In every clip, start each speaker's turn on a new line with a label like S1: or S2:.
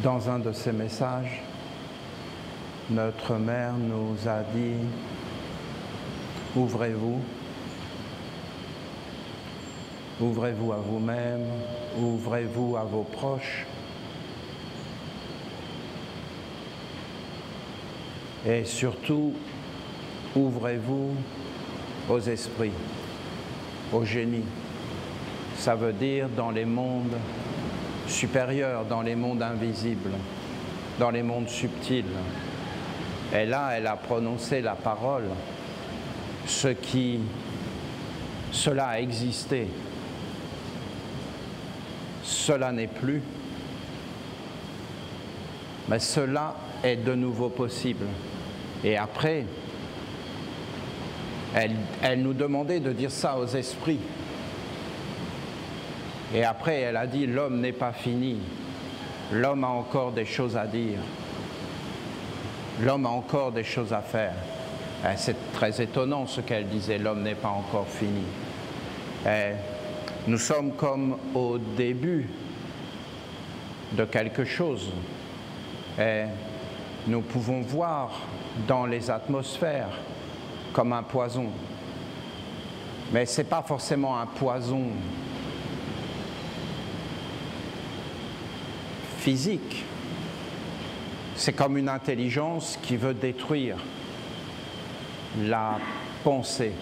S1: Dans un de ses messages, notre mère nous a dit « Ouvrez-vous, ouvrez-vous à vous-même, ouvrez-vous à vos proches. » Et surtout, ouvrez-vous aux esprits, aux génies. Ça veut dire dans les mondes supérieurs, dans les mondes invisibles, dans les mondes subtils. Et là, elle a prononcé la parole, cela a existé, cela n'est plus, mais cela est de nouveau possible. Et après, elle nous demandait de dire ça aux esprits. Et après, elle a dit, l'homme n'est pas fini. L'homme a encore des choses à dire. L'homme a encore des choses à faire. C'est très étonnant ce qu'elle disait, l'homme n'est pas encore fini. Et nous sommes comme au début de quelque chose. Et nous pouvons voir dans les atmosphères comme un poison. Mais ce n'est pas forcément un poison physique. C'est comme une intelligence qui veut détruire la pensée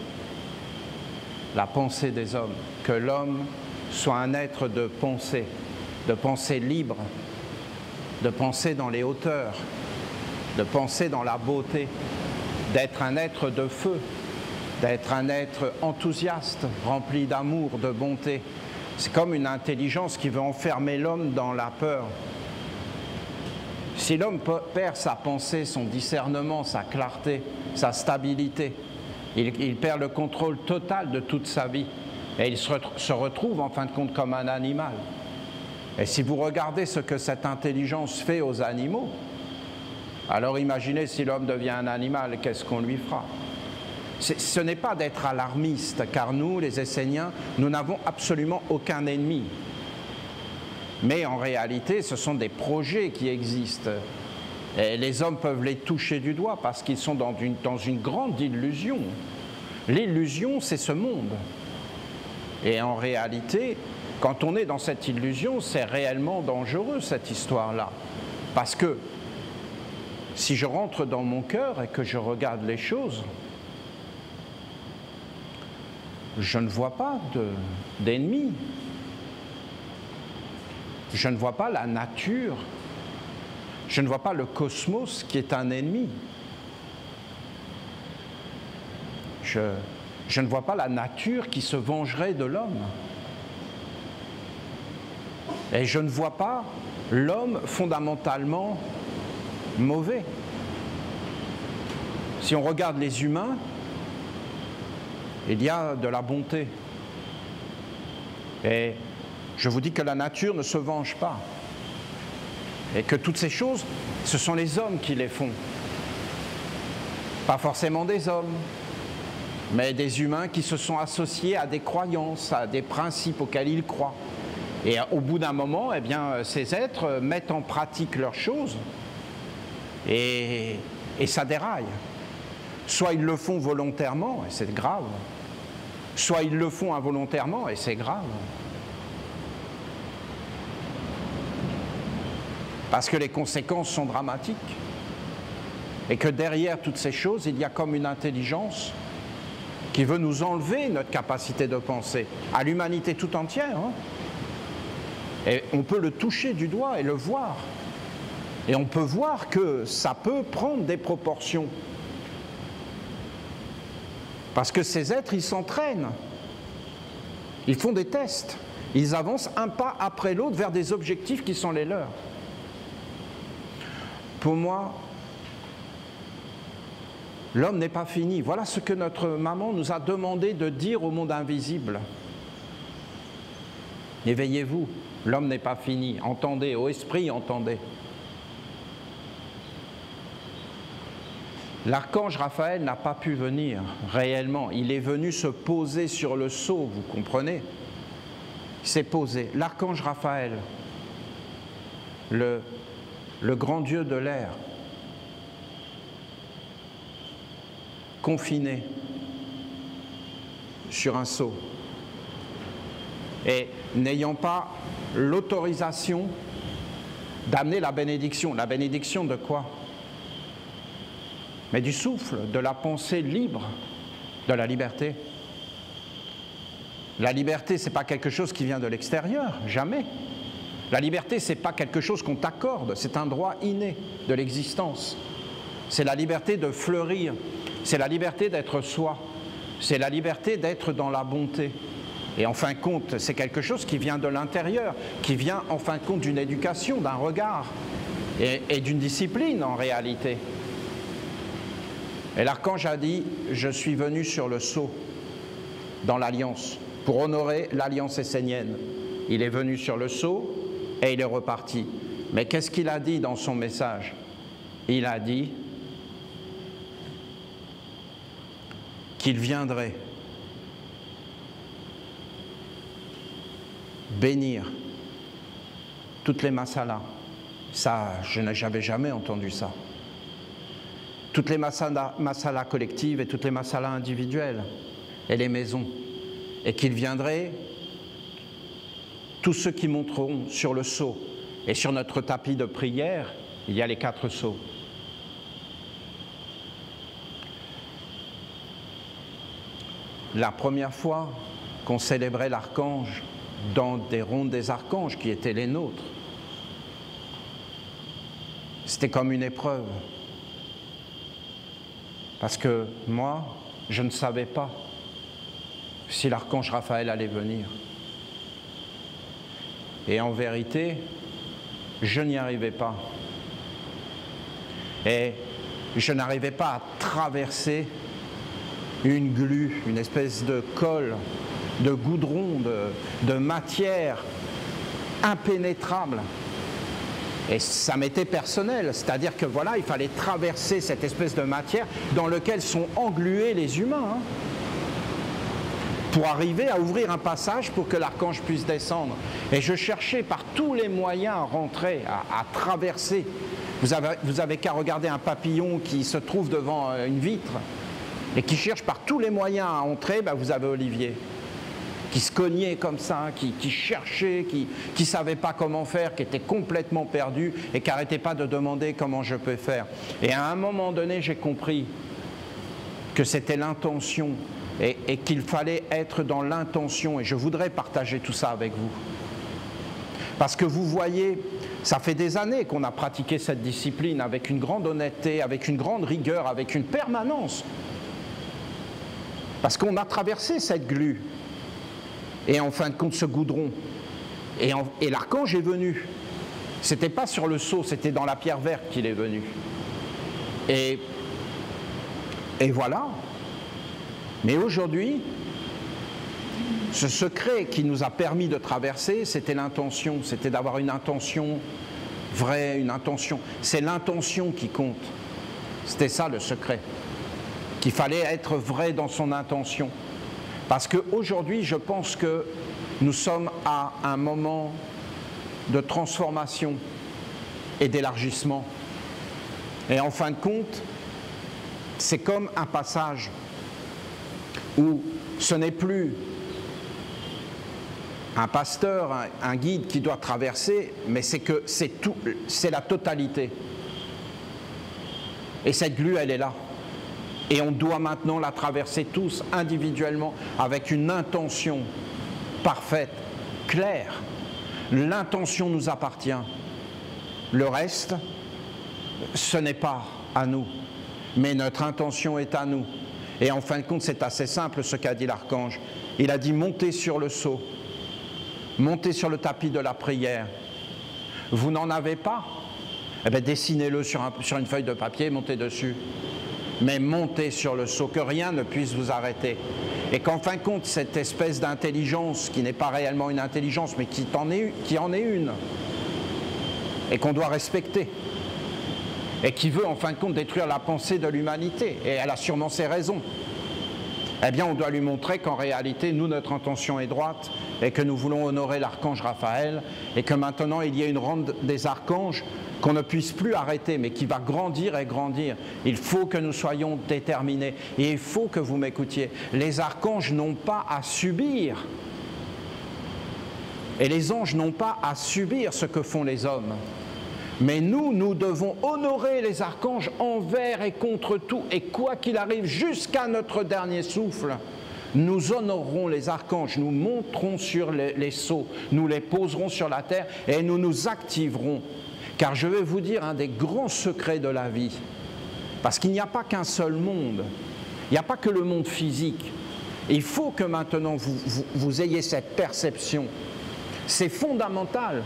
S1: des hommes. Que l'homme soit un être de pensée libre, de penser dans les hauteurs, de penser dans la beauté, d'être un être de feu, d'être un être enthousiaste, rempli d'amour, de bonté. C'est comme une intelligence qui veut enfermer l'homme dans la peur. Si l'homme perd sa pensée, son discernement, sa clarté, sa stabilité, il perd le contrôle total de toute sa vie et il se retrouve en fin de compte comme un animal. Et si vous regardez ce que cette intelligence fait aux animaux, alors imaginez si l'homme devient un animal, qu'est-ce qu'on lui fera? Ce n'est pas d'être alarmiste, car nous, les Esséniens, nous n'avons absolument aucun ennemi. Mais en réalité, ce sont des projets qui existent. Et les hommes peuvent les toucher du doigt parce qu'ils sont dans une grande illusion. L'illusion, c'est ce monde. Et en réalité, quand on est dans cette illusion, c'est réellement dangereux, cette histoire-là. Parce que si je rentre dans mon cœur et que je regarde les choses, je ne vois pas d'ennemis. Je ne vois pas la nature. Je ne vois pas le cosmos qui est un ennemi. Je ne vois pas la nature qui se vengerait de l'homme. Et je ne vois pas l'homme fondamentalement mauvais. Si on regarde les humains, il y a de la bonté. Et je vous dis que la nature ne se venge pas. Et que toutes ces choses, ce sont les hommes qui les font. Pas forcément des hommes, mais des humains qui se sont associés à des croyances, à des principes auxquels ils croient. Et au bout d'un moment, eh bien, ces êtres mettent en pratique leurs choses et ça déraille. Soit ils le font volontairement, et c'est grave. Soit ils le font involontairement, et c'est grave. Parce que les conséquences sont dramatiques. Et que derrière toutes ces choses, il y a comme une intelligence qui veut nous enlever notre capacité de penser, à l'humanité tout entière. Hein. Et on peut le toucher du doigt et le voir. Et on peut voir que ça peut prendre des proportions. Parce que ces êtres, ils s'entraînent. Ils font des tests. Ils avancent un pas après l'autre vers des objectifs qui sont les leurs. Pour moi, l'homme n'est pas fini. Voilà ce que notre maman nous a demandé de dire au monde invisible. Éveillez-vous, l'homme n'est pas fini. Entendez, ô esprit, entendez. L'archange Raphaël n'a pas pu venir réellement. Il est venu se poser sur le sceau, vous comprenez? Il s'est posé. L'archange Raphaël, le grand dieu de l'air, confiné sur un sceau et n'ayant pas l'autorisation d'amener la bénédiction. La bénédiction de quoi? Mais du souffle, de la pensée libre, de la liberté. La liberté, ce n'est pas quelque chose qui vient de l'extérieur, jamais. La liberté, ce n'est pas quelque chose qu'on t'accorde, c'est un droit inné de l'existence. C'est la liberté de fleurir, c'est la liberté d'être soi, c'est la liberté d'être dans la bonté. Et en fin de compte, c'est quelque chose qui vient de l'intérieur, qui vient en fin de compte d'une éducation, d'un regard et d'une discipline en réalité. Et l'archange a dit, je suis venu sur le sceau, dans l'alliance, pour honorer l'alliance essénienne. Il est venu sur le sceau et il est reparti. Mais qu'est-ce qu'il a dit dans son message? Il a dit qu'il viendrait bénir toutes les masalas. Ça, je n'avais jamais entendu ça. Toutes les masalas collectives et toutes les masalas individuelles et les maisons. Et qu'il viendrait, tous ceux qui monteront sur le sceau et sur notre tapis de prière, il y a les 4 sceaux. La première fois qu'on célébrait l'archange dans des rondes des archanges qui étaient les nôtres, c'était comme une épreuve. Parce que moi, je ne savais pas si l'archange Raphaël allait venir. Et en vérité, je n'y arrivais pas. Et je n'arrivais pas à traverser une glu, une espèce de colle, de goudron, de matière impénétrable. Et ça m'était personnel, c'est-à-dire que voilà, il fallait traverser cette espèce de matière dans laquelle sont englués les humains, hein, pour arriver à ouvrir un passage pour que l'archange puisse descendre. Et je cherchais par tous les moyens à rentrer, à traverser. Vous avez qu'à regarder un papillon qui se trouve devant une vitre et qui cherche par tous les moyens à entrer, ben vous avez Olivier, qui se cognait comme ça, qui cherchait, qui ne savait pas comment faire, qui était complètement perdu et qui n'arrêtait pas de demander comment je peux faire. Et à un moment donné, j'ai compris que c'était l'intention et qu'il fallait être dans l'intention. Et je voudrais partager tout ça avec vous. Parce que vous voyez, ça fait des années qu'on a pratiqué cette discipline avec une grande honnêteté, avec une grande rigueur, avec une permanence. Parce qu'on a traversé cette glu. Et en fin de compte, ce goudron. Et l'archange est venu. C'était pas sur le sceau, c'était dans la pierre verte qu'il est venu. Et voilà. Mais aujourd'hui, ce secret qui nous a permis de traverser, c'était l'intention. C'était d'avoir une intention vraie, une intention. C'est l'intention qui compte. C'était ça le secret. Qu'il fallait être vrai dans son intention. Parce qu'aujourd'hui, je pense que nous sommes à un moment de transformation et d'élargissement. Et en fin de compte, c'est comme un passage où ce n'est plus un pasteur, un guide qui doit traverser, mais c'est la totalité. Et cette glu, elle est là. Et on doit maintenant la traverser tous individuellement avec une intention parfaite, claire. L'intention nous appartient. Le reste, ce n'est pas à nous. Mais notre intention est à nous. Et en fin de compte, c'est assez simple ce qu'a dit l'archange. Il a dit, montez sur le sceau. Montez sur le tapis de la prière. Vous n'en avez pas? Eh bien, dessinez-le sur une feuille de papier, montez dessus. Mais montez sur le sceau, que rien ne puisse vous arrêter. Et qu'en fin de compte, cette espèce d'intelligence, qui n'est pas réellement une intelligence, mais qui en est une, et qu'on doit respecter, et qui veut en fin de compte détruire la pensée de l'humanité, et elle a sûrement ses raisons, eh bien on doit lui montrer qu'en réalité, nous, notre intention est droite, et que nous voulons honorer l'archange Raphaël, et que maintenant il y a une ronde des archanges qu'on ne puisse plus arrêter, mais qui va grandir et grandir. Il faut que nous soyons déterminés, et il faut que vous m'écoutiez. Les archanges n'ont pas à subir, et les anges n'ont pas à subir ce que font les hommes. Mais nous devons honorer les archanges envers et contre tout, et quoi qu'il arrive, jusqu'à notre dernier souffle, nous honorerons les archanges, nous monterons sur les sceaux, nous les poserons sur la terre, et nous nous activerons. Car je vais vous dire un des grands secrets de la vie, parce qu'il n'y a pas qu'un seul monde, il n'y a pas que le monde physique. Il faut que maintenant vous ayez cette perception. C'est fondamental.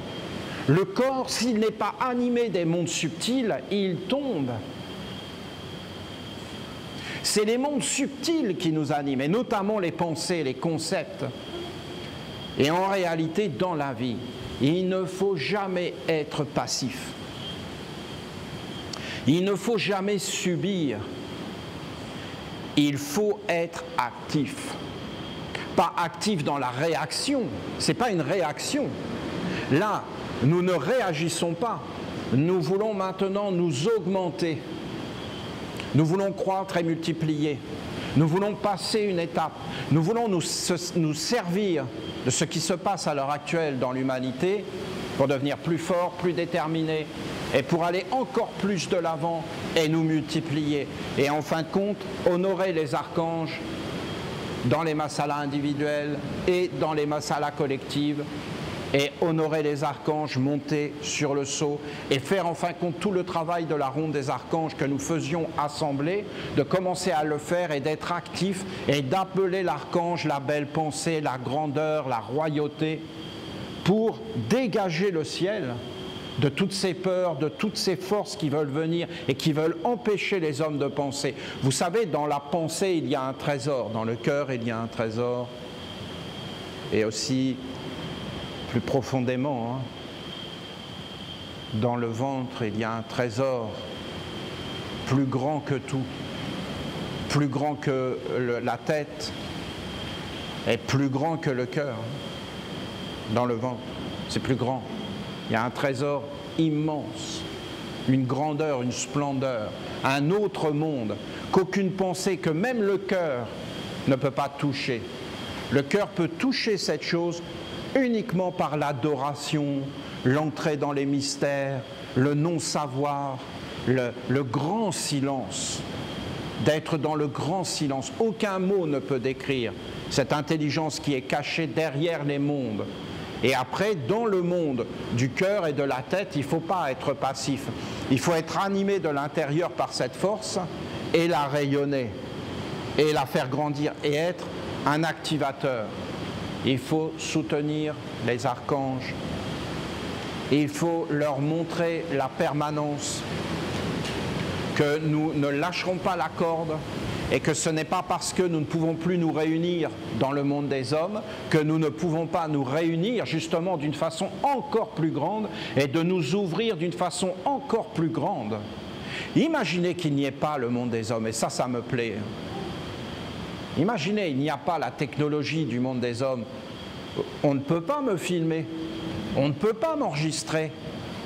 S1: Le corps, s'il n'est pas animé des mondes subtils, il tombe. C'est les mondes subtils qui nous animent, et notamment les pensées, les concepts. Et en réalité, dans la vie, il ne faut jamais être passif. Il ne faut jamais subir. Il faut être actif. Pas actif dans la réaction, ce n'est pas une réaction. Là, nous ne réagissons pas. Nous voulons maintenant nous augmenter. Nous voulons croître et multiplier. Nous voulons passer une étape. Nous voulons nous servir de ce qui se passe à l'heure actuelle dans l'humanité pour devenir plus forts, plus déterminés et pour aller encore plus de l'avant et nous multiplier. Et en fin de compte, honorer les archanges dans les masalas individuels et dans les masalas collectives, et honorer les archanges, monter sur le sceau et faire en fin de compte tout le travail de la ronde des archanges que nous faisions assembler, de commencer à le faire et d'être actifs et d'appeler l'archange la belle pensée, la grandeur, la royauté, pour dégager le ciel de toutes ces peurs, de toutes ces forces qui veulent venir et qui veulent empêcher les hommes de penser. Vous savez, dans la pensée, il y a un trésor, dans le cœur, il y a un trésor, et aussi plus profondément, dans le ventre, il y a un trésor plus grand que tout, plus grand que la tête et plus grand que le cœur. Dans le ventre, c'est plus grand. Il y a un trésor immense, une grandeur, une splendeur, un autre monde qu'aucune pensée, que même le cœur ne peut pas toucher. Le cœur peut toucher cette chose uniquement par l'adoration, l'entrée dans les mystères, le non-savoir, le grand silence, d'être dans le grand silence. Aucun mot ne peut décrire cette intelligence qui est cachée derrière les mondes. Et après, dans le monde du cœur et de la tête, il ne faut pas être passif. Il faut être animé de l'intérieur par cette force et la rayonner, et la faire grandir, et être un activateur. Il faut soutenir les archanges. Il faut leur montrer la permanence, que nous ne lâcherons pas la corde, et que ce n'est pas parce que nous ne pouvons plus nous réunir dans le monde des hommes que nous ne pouvons pas nous réunir justement d'une façon encore plus grande et de nous ouvrir d'une façon encore plus grande. Imaginez qu'il n'y ait pas le monde des hommes, et ça me plaît. Imaginez, il n'y a pas la technologie du monde des hommes. On ne peut pas me filmer, on ne peut pas m'enregistrer.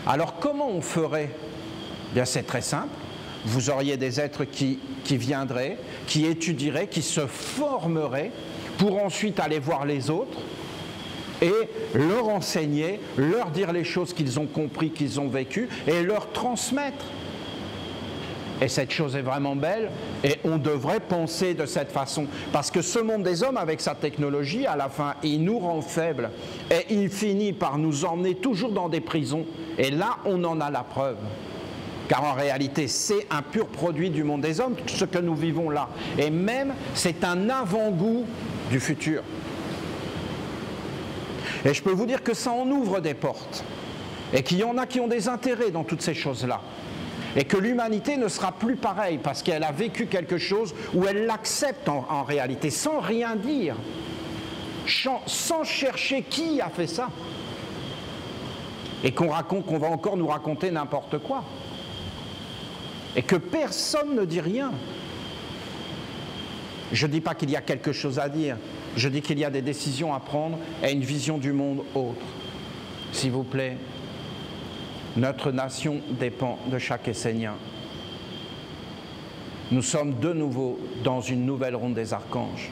S1: Alors comment on ferait? Bien, c'est très simple. vous auriez des êtres qui viendraient, qui étudieraient, qui se formeraient pour ensuite aller voir les autres et leur enseigner, leur dire les choses qu'ils ont compris, qu'ils ont vécues et leur transmettre. Et cette chose est vraiment belle et on devrait penser de cette façon. Parce que ce monde des hommes, avec sa technologie, à la fin, il nous rend faibles et il finit par nous emmener toujours dans des prisons. Et là, on en a la preuve. Car en réalité, c'est un pur produit du monde des hommes, ce que nous vivons là. Et même, c'est un avant-goût du futur. Et je peux vous dire que ça en ouvre des portes. Et qu'il y en a qui ont des intérêts dans toutes ces choses-là. Et que l'humanité ne sera plus pareille parce qu'elle a vécu quelque chose où elle l'accepte en réalité, sans rien dire, sans chercher qui a fait ça. Et qu'on va encore nous raconter n'importe quoi. Et que personne ne dit rien. Je ne dis pas qu'il y a quelque chose à dire, je dis qu'il y a des décisions à prendre et une vision du monde autre. S'il vous plaît, notre nation dépend de chaque Essénien. Nous sommes de nouveau dans une nouvelle ronde des archanges.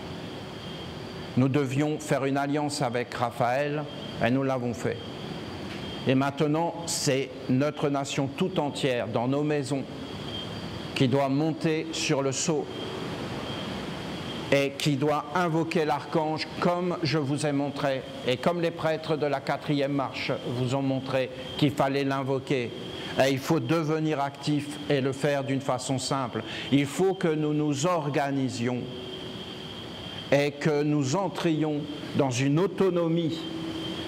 S1: Nous devions faire une alliance avec Raphaël et nous l'avons fait. Et maintenant, c'est notre nation tout entière, dans nos maisons, qui doit monter sur le sceau et qui doit invoquer l'archange comme je vous ai montré et comme les prêtres de la 4e marche vous ont montré qu'il fallait l'invoquer. Et il faut devenir actif et le faire d'une façon simple. Il faut que nous nous organisions et que nous entrions dans une autonomie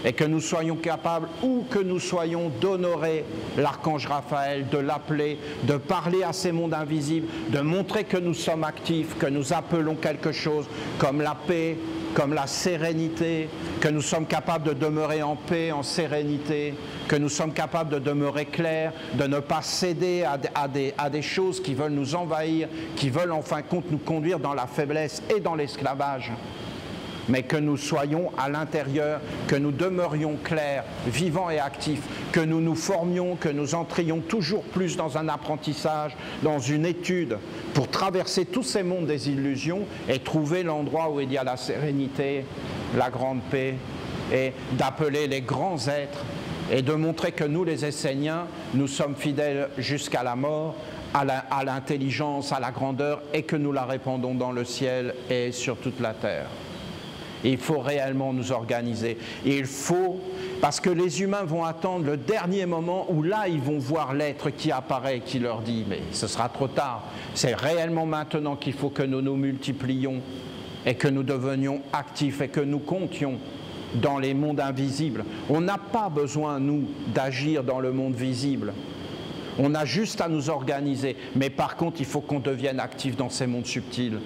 S1: et que nous soyons capables, où que nous soyons, d'honorer l'archange Raphaël, de l'appeler, de parler à ces mondes invisibles, de montrer que nous sommes actifs, que nous appelons quelque chose comme la paix, comme la sérénité, que nous sommes capables de demeurer en paix, en sérénité, que nous sommes capables de demeurer clairs, de ne pas céder à des choses qui veulent nous envahir, qui veulent en fin de compte nous conduire dans la faiblesse et dans l'esclavage. Mais que nous soyons à l'intérieur, que nous demeurions clairs, vivants et actifs, que nous nous formions, que nous entrions toujours plus dans un apprentissage, dans une étude, pour traverser tous ces mondes des illusions et trouver l'endroit où il y a la sérénité, la grande paix, et d'appeler les grands êtres, et de montrer que nous, les Esséniens, nous sommes fidèles jusqu'à la mort, à l'intelligence, à la grandeur, et que nous la répandons dans le ciel et sur toute la terre. Il faut réellement nous organiser. Il faut, parce que les humains vont attendre le dernier moment où là, ils vont voir l'être qui apparaît et qui leur dit « mais ce sera trop tard ». C'est réellement maintenant qu'il faut que nous nous multiplions et que nous devenions actifs et que nous comptions dans les mondes invisibles. On n'a pas besoin, nous, d'agir dans le monde visible. On a juste à nous organiser. Mais par contre, il faut qu'on devienne actifs dans ces mondes subtils.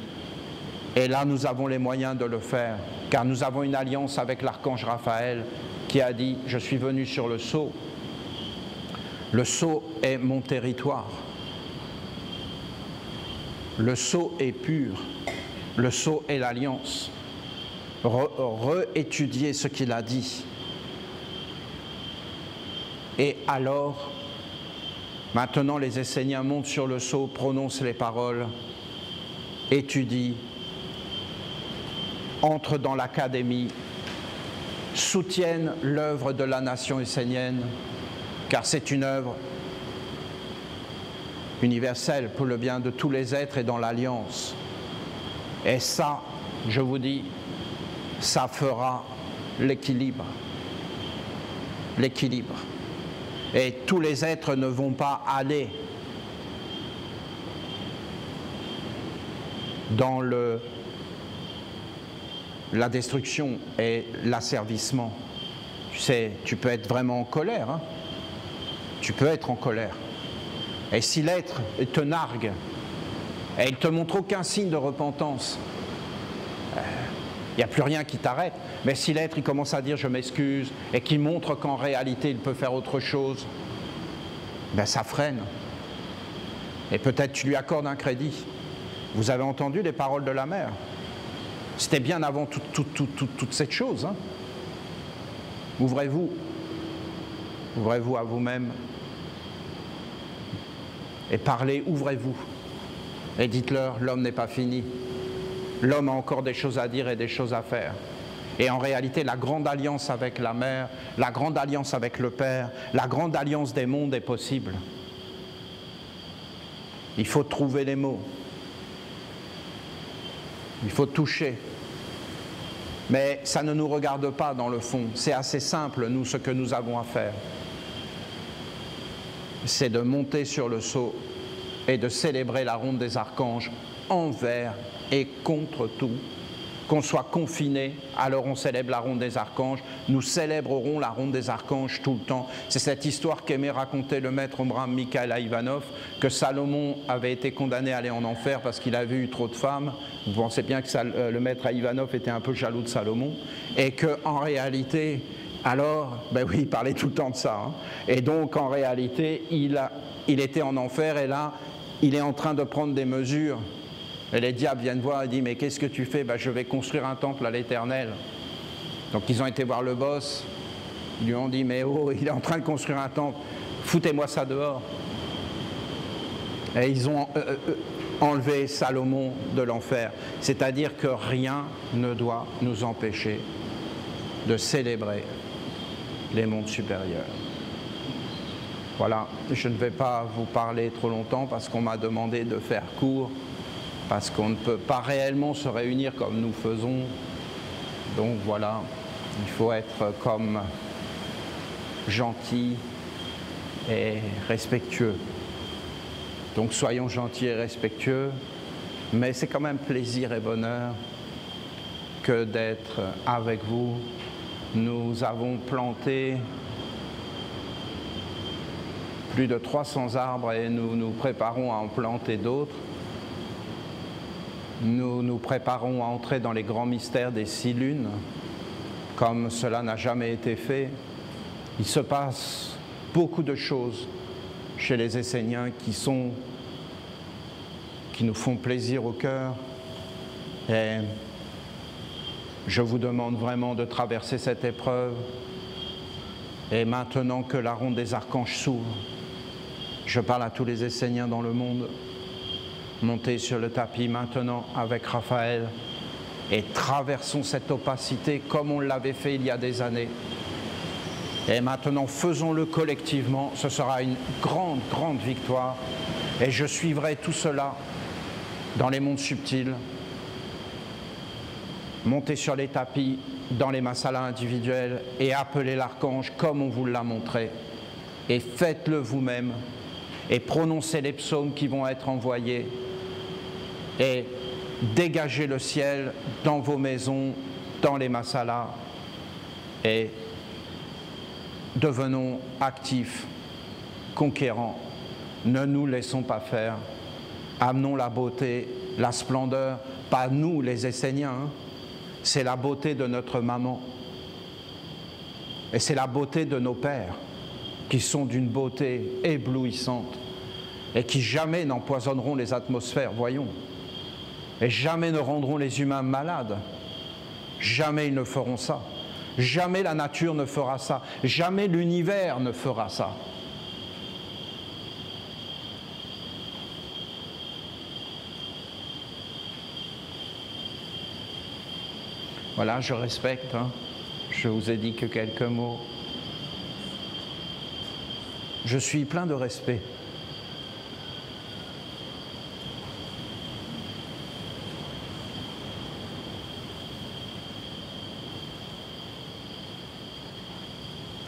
S1: Et là, nous avons les moyens de le faire, car nous avons une alliance avec l'archange Raphaël qui a dit « Je suis venu sur le sceau. Le sceau est mon territoire. Le sceau est pur. Le sceau est l'alliance. » Réétudier ce qu'il a dit. Et alors, maintenant, les Esséniens montent sur le sceau, prononcent les paroles, étudient, entrent dans l'académie, soutiennent l'œuvre de la nation essénienne, car c'est une œuvre universelle pour le bien de tous les êtres et dans l'alliance. Et ça, je vous dis, ça fera l'équilibre. L'équilibre. Et tous les êtres ne vont pas aller dans la destruction et l'asservissement. Tu sais, tu peux être vraiment en colère. Hein? Tu peux être en colère. Et si l'être te nargue, et il ne te montre aucun signe de repentance, il n'y a plus rien qui t'arrête. Mais si l'être il commence à dire « je m'excuse » et qu'il montre qu'en réalité il peut faire autre chose, ben ça freine. Et peut-être tu lui accordes un crédit. Vous avez entendu les paroles de la mère. C'était bien avant toute cette chose. Hein. Ouvrez-vous. Ouvrez-vous à vous-même. Et parlez, ouvrez-vous. Et dites-leur, l'homme n'est pas fini. L'homme a encore des choses à dire et des choses à faire. Et en réalité, la grande alliance avec la mère, la grande alliance avec le Père, la grande alliance des mondes est possible. Il faut trouver les mots. Il faut toucher. Mais ça ne nous regarde pas dans le fond. C'est assez simple, nous, ce que nous avons à faire. C'est de monter sur le sceau et de célébrer la ronde des archanges envers et contre tout. Qu'on soit confiné, alors on célèbre la ronde des archanges. Nous célébrerons la ronde des archanges tout le temps. C'est cette histoire qu'aimait raconter le maître Abraham Mikhaël à Ivanov, que Salomon avait été condamné à aller en enfer parce qu'il avait eu trop de femmes. Vous pensez bien que le maître à Ivanov était un peu jaloux de Salomon. Et qu'en réalité, alors, ben oui, il parlait tout le temps de ça. Hein. Et donc, en réalité, il était en enfer et là, il est en train de prendre des mesures. Et les diables viennent voir et disent, mais qu'est-ce que tu fais? Ben, je vais construire un temple à l'Éternel. Donc ils ont été voir le boss, ils lui ont dit, mais oh, il est en train de construire un temple, foutez-moi ça dehors. Et ils ont enlevé Salomon de l'enfer. C'est-à-dire que rien ne doit nous empêcher de célébrer les mondes supérieurs. Voilà, je ne vais pas vous parler trop longtemps parce qu'on m'a demandé de faire court. Parce qu'on ne peut pas réellement se réunir comme nous faisons. Donc voilà, il faut être comme gentil et respectueux. Donc soyons gentils et respectueux, mais c'est quand même plaisir et bonheur que d'être avec vous. Nous avons planté plus de 300 arbres et nous nous préparons à en planter d'autres. Nous nous préparons à entrer dans les grands mystères des 6 lunes, comme cela n'a jamais été fait. Il se passe beaucoup de choses chez les Esséniens qui nous font plaisir au cœur. Et je vous demande vraiment de traverser cette épreuve. Et maintenant que la ronde des archanges s'ouvre, je parle à tous les Esséniens dans le monde. Montez sur le tapis maintenant avec Raphaël et traversons cette opacité comme on l'avait fait il y a des années. Et maintenant, faisons-le collectivement. Ce sera une grande, grande victoire. Et je suivrai tout cela dans les mondes subtils. Montez sur les tapis, dans les masalas individuels et appelez l'archange comme on vous l'a montré. Et faites-le vous-même. Et prononcez les psaumes qui vont être envoyés. Et dégagez le ciel dans vos maisons, dans les masalas. Et devenons actifs, conquérants. Ne nous laissons pas faire. Amenons la beauté, la splendeur, pas nous les Esséniens, hein. C'est la beauté de notre maman. Et c'est la beauté de nos pères, qui sont d'une beauté éblouissante et qui jamais n'empoisonneront les atmosphères, voyons. Et jamais ne rendront les humains malades. Jamais ils ne feront ça. Jamais la nature ne fera ça. Jamais l'univers ne fera ça. Voilà, je respecte. Hein. Je vous ai dit que quelques mots. Je suis plein de respect.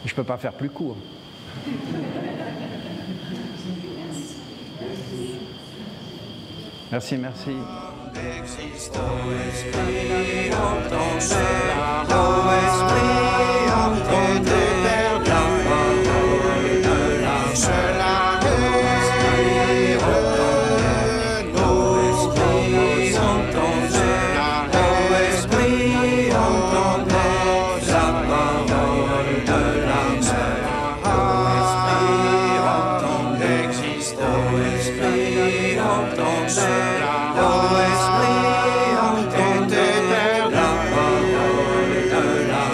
S1: Je ne peux pas faire plus court. Merci, merci.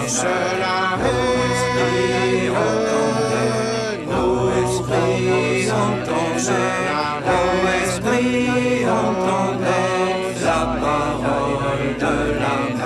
S2: Cela la